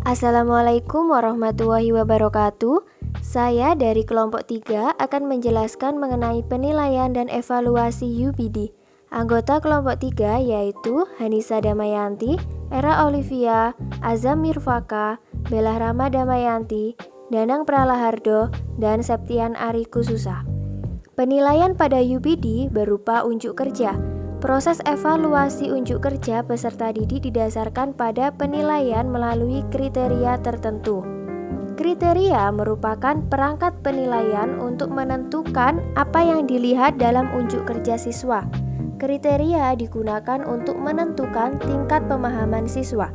Assalamualaikum warahmatullahi wabarakatuh. Saya dari kelompok 3 akan menjelaskan mengenai penilaian dan evaluasi UPD. Anggota kelompok 3 yaitu Hanisa Damayanti, Era Olivia, Azam Mirfaka, Bella Rama Damayanti, Danang Pralahardo, dan Septian Ari Kususa. Penilaian pada UPD berupa unjuk kerja. Proses evaluasi unjuk kerja peserta didik didasarkan pada penilaian melalui kriteria tertentu. Kriteria merupakan perangkat penilaian untuk menentukan apa yang dilihat dalam unjuk kerja siswa. Kriteria digunakan untuk menentukan tingkat pemahaman siswa.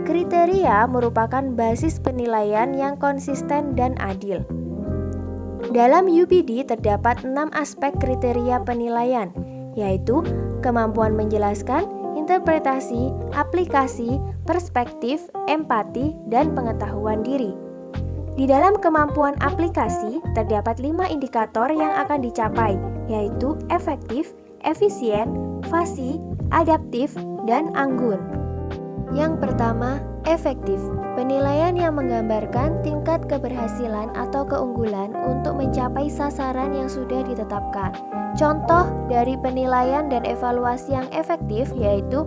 Kriteria merupakan basis penilaian yang konsisten dan adil. Dalam UPD terdapat 6 aspek kriteria penilaian, yaitu kemampuan menjelaskan, interpretasi, aplikasi, perspektif, empati, dan pengetahuan diri. Di dalam kemampuan aplikasi, terdapat 5 indikator yang akan dicapai, yaitu efektif, efisien, fasih, adaptif, dan anggun. Yang pertama, efektif. Penilaian yang menggambarkan tingkat keberhasilan atau keunggulan untuk mencapai sasaran yang sudah ditetapkan. Contoh dari penilaian dan evaluasi yang efektif yaitu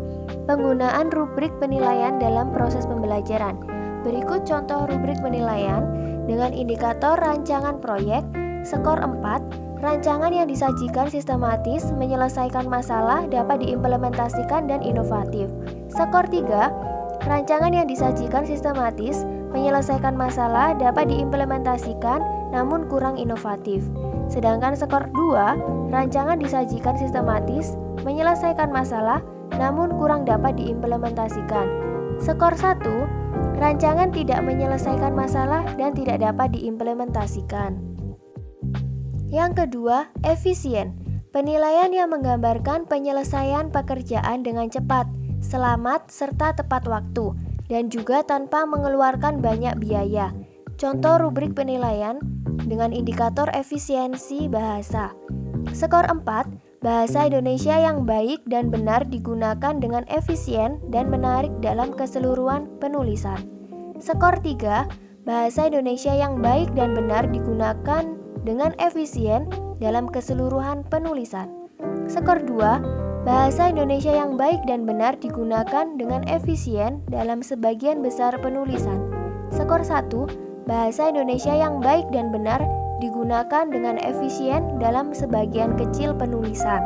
penggunaan rubrik penilaian dalam proses pembelajaran. Berikut contoh rubrik penilaian dengan indikator rancangan proyek, skor 4, rancangan yang disajikan sistematis, menyelesaikan masalah, dapat diimplementasikan dan inovatif. Skor 3, rancangan yang disajikan sistematis, menyelesaikan masalah, dapat diimplementasikan namun kurang inovatif. Sedangkan skor 2, rancangan disajikan sistematis, menyelesaikan masalah, namun kurang dapat diimplementasikan. Skor 1, rancangan tidak menyelesaikan masalah dan tidak dapat diimplementasikan. Yang kedua, efisien. Penilaian yang menggambarkan penyelesaian pekerjaan dengan cepat, selamat, serta tepat waktu, dan juga tanpa mengeluarkan banyak biaya. Contoh rubrik penilaian dengan indikator efisiensi bahasa. Skor 4, bahasa Indonesia yang baik dan benar digunakan dengan efisien dan menarik dalam keseluruhan penulisan. Skor 3, bahasa Indonesia yang baik dan benar digunakan dengan efisien dalam keseluruhan penulisan. Skor 2, bahasa Indonesia yang baik dan benar digunakan dengan efisien dalam sebagian besar penulisan. Skor 1, bahasa Indonesia yang baik dan benar digunakan dengan efisien dalam sebagian kecil penulisan.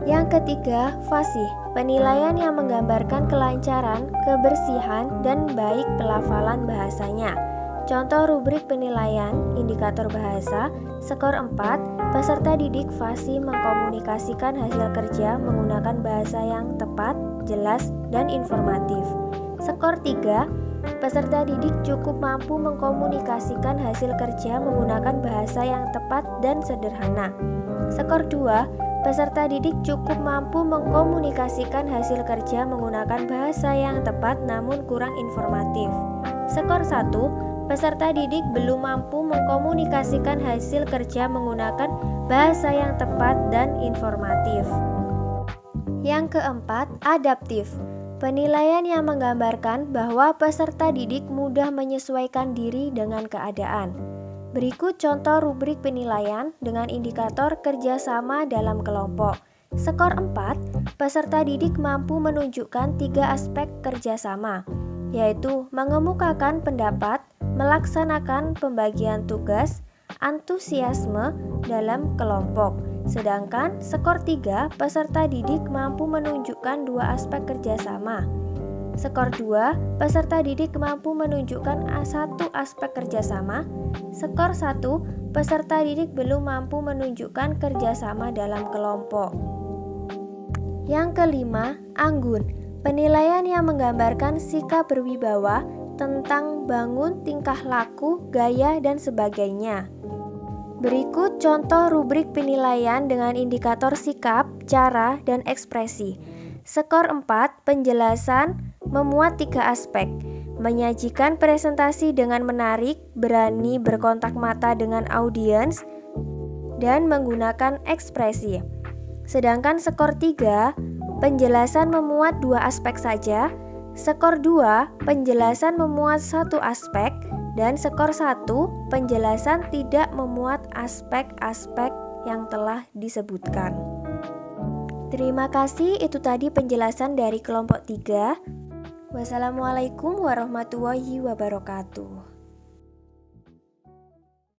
Yang ketiga, fasih. Penilaian yang menggambarkan kelancaran, kebersihan, dan baik pelafalan bahasanya. Contoh rubrik penilaian, indikator bahasa, skor 4, peserta didik fasih mengkomunikasikan hasil kerja menggunakan bahasa yang tepat, jelas, dan informatif. Skor 3, peserta didik cukup mampu mengkomunikasikan hasil kerja menggunakan bahasa yang tepat dan sederhana. Skor 2, peserta didik cukup mampu mengkomunikasikan hasil kerja menggunakan bahasa yang tepat namun kurang informatif. Skor 1, peserta didik belum mampu mengkomunikasikan hasil kerja menggunakan bahasa yang tepat dan informatif. Yang keempat, adaptif. Penilaian yang menggambarkan bahwa peserta didik mudah menyesuaikan diri dengan keadaan. Berikut contoh rubrik penilaian dengan indikator kerjasama dalam kelompok. Skor 4, peserta didik mampu menunjukkan 3 aspek kerjasama, yaitu mengemukakan pendapat, melaksanakan pembagian tugas, antusiasme dalam kelompok. Sedangkan skor 3, peserta didik mampu menunjukkan 2 aspek kerjasama. Skor 2, peserta didik mampu menunjukkan 1 aspek kerjasama. Skor 1, peserta didik belum mampu menunjukkan kerjasama dalam kelompok. Yang kelima, anggun. Penilaian yang menggambarkan sikap berwibawa tentang bangun tingkah laku, gaya, dan sebagainya. Berikut contoh rubrik penilaian dengan indikator sikap, cara, dan ekspresi. Skor 4, penjelasan memuat 3 aspek. Menyajikan presentasi dengan menarik, berani berkontak mata dengan audiens, dan menggunakan ekspresi. Sedangkan skor 3, penjelasan memuat 2 aspek saja, Skor 2, penjelasan memuat satu aspek, dan skor 1, penjelasan tidak memuat aspek-aspek yang telah disebutkan. Terima kasih, itu tadi penjelasan dari kelompok 3. Wassalamualaikum warahmatullahi wabarakatuh.